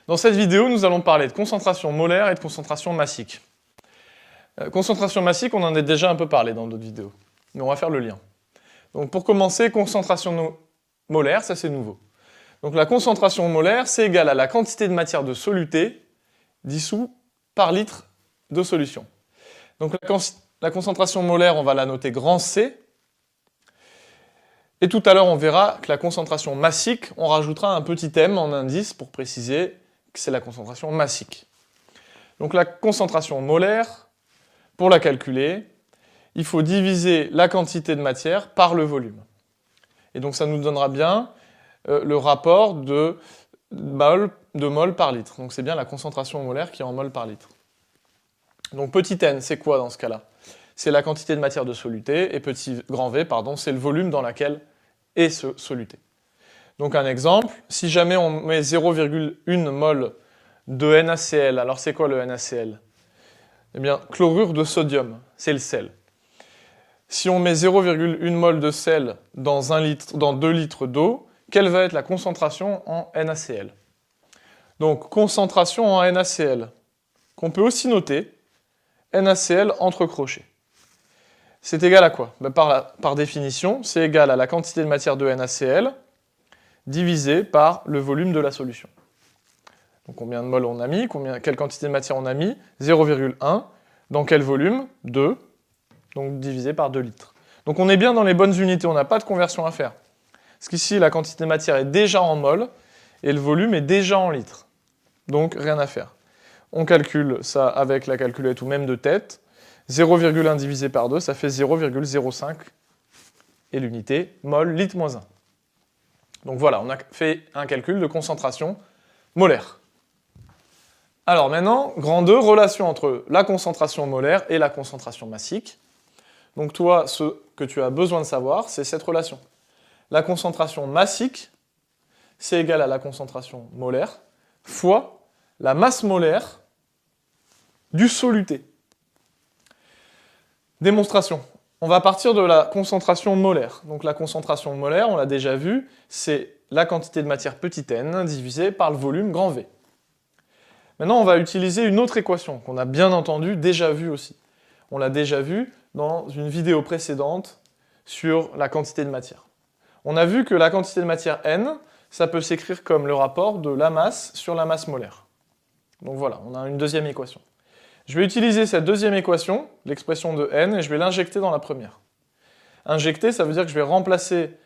Dans cette vidéo, nous allons parler de concentration molaire et de concentration massique. Concentration massique, on en a déjà un peu parlé dans d'autres vidéos, mais on va faire le lien. Donc pour commencer, concentration molaire, ça c'est nouveau. Donc la concentration molaire, c'est égal à la quantité de matière de soluté dissous par litre de solution. Donc la concentration molaire, on va la noter grand C. Et tout à l'heure, on verra que la concentration massique, on rajoutera un petit m en indice pour préciser que c'est la concentration massique. Donc la concentration molaire, pour la calculer, il faut diviser la quantité de matière par le volume. Et donc ça nous donnera bien le rapport de mol par litre. Donc c'est bien la concentration molaire qui est en mol par litre. Donc petit n, c'est quoi dans ce cas-là? C'est la quantité de matière de soluté, et petit grand V, pardon, c'est le volume dans lequel est ce soluté. Donc un exemple, si jamais on met 0,1 mol de NaCl, alors c'est quoi le NaCl? Eh bien, chlorure de sodium, c'est le sel. Si on met 0,1 mol de sel dans 2 litres d'eau, quelle va être la concentration en NaCl? Donc concentration en NaCl, qu'on peut aussi noter, NaCl entre crochets. C'est égal à quoi? Par définition, c'est égal à la quantité de matière de NaCl divisé par le volume de la solution. Donc combien de mol on a mis, quelle quantité de matière on a mis? 0,1. Dans quel volume? 2. Donc divisé par 2 litres. Donc on est bien dans les bonnes unités, on n'a pas de conversion à faire. Parce qu'ici, la quantité de matière est déjà en mol et le volume est déjà en litres. Donc rien à faire. On calcule ça avec la calculette ou même de tête. 0,1 divisé par 2, ça fait 0,05. Et l'unité, mol, litre moins 1. Donc voilà, on a fait un calcul de concentration molaire. Alors maintenant, grand 2, relation entre la concentration molaire et la concentration massique. Donc toi, ce que tu as besoin de savoir, c'est cette relation. La concentration massique, c'est égal à la concentration molaire fois la masse molaire du soluté. Démonstration. On va partir de la concentration molaire. Donc la concentration molaire, on l'a déjà vu, c'est la quantité de matière petit n divisée par le volume grand V. Maintenant, on va utiliser une autre équation qu'on a bien entendu, déjà vue aussi. On l'a déjà vue dans une vidéo précédente sur la quantité de matière. On a vu que la quantité de matière n, ça peut s'écrire comme le rapport de la masse sur la masse molaire. Donc voilà, on a une deuxième équation. Je vais utiliser cette deuxième équation, l'expression de n, et je vais l'injecter dans la première. Injecter, ça veut dire que je vais remplacer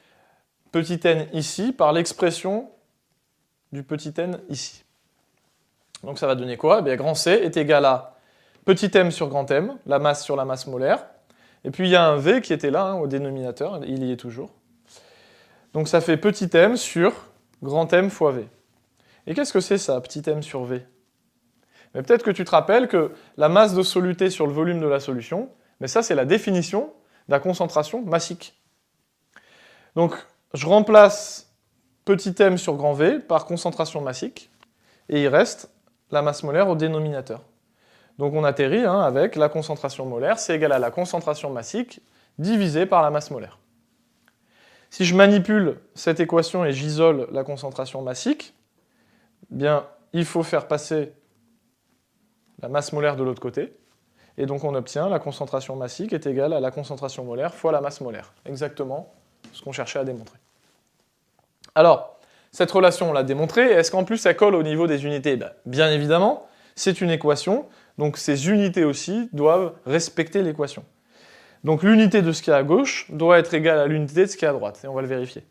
petit n ici par l'expression du petit n ici. Donc ça va donner quoi? Eh bien, grand C est égal à petit m sur grand M, la masse sur la masse molaire. Et puis il y a un V qui était là, au dénominateur, il y est toujours. Donc ça fait petit m sur grand M fois V. Et qu'est-ce que c'est ça, petit m sur V? Mais peut-être que tu te rappelles que la masse de soluté sur le volume de la solution, mais ça c'est la définition de la concentration massique. Donc je remplace petit m sur grand V par concentration massique, et il reste la masse molaire au dénominateur. Donc on atterrit avec la concentration molaire, c'est égal à la concentration massique divisée par la masse molaire. Si je manipule cette équation et j'isole la concentration massique, bien il faut faire passer la masse molaire de l'autre côté, et donc on obtient la concentration massique est égale à la concentration molaire fois la masse molaire. Exactement ce qu'on cherchait à démontrer. Alors, cette relation, on l'a démontrée, et est-ce qu'en plus elle colle au niveau des unités? Bien évidemment, c'est une équation, donc ces unités aussi doivent respecter l'équation. Donc l'unité de ce qui est à gauche doit être égale à l'unité de ce qui est à droite, et on va le vérifier.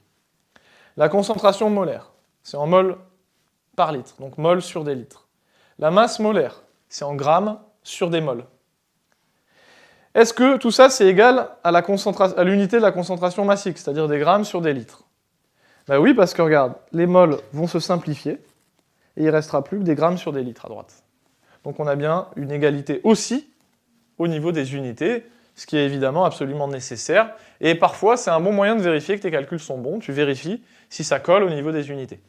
La concentration molaire, c'est en mol par litre, donc mol sur des litres. La masse molaire, c'est en grammes sur des mols. Est-ce que tout ça, c'est égal à l'unité de la concentration massique, c'est-à-dire des grammes sur des litres? Ben oui, parce que regarde, les mols vont se simplifier, et il ne restera plus que des grammes sur des litres à droite. Donc on a bien une égalité aussi au niveau des unités, ce qui est évidemment absolument nécessaire, et parfois c'est un bon moyen de vérifier que tes calculs sont bons, tu vérifies si ça colle au niveau des unités.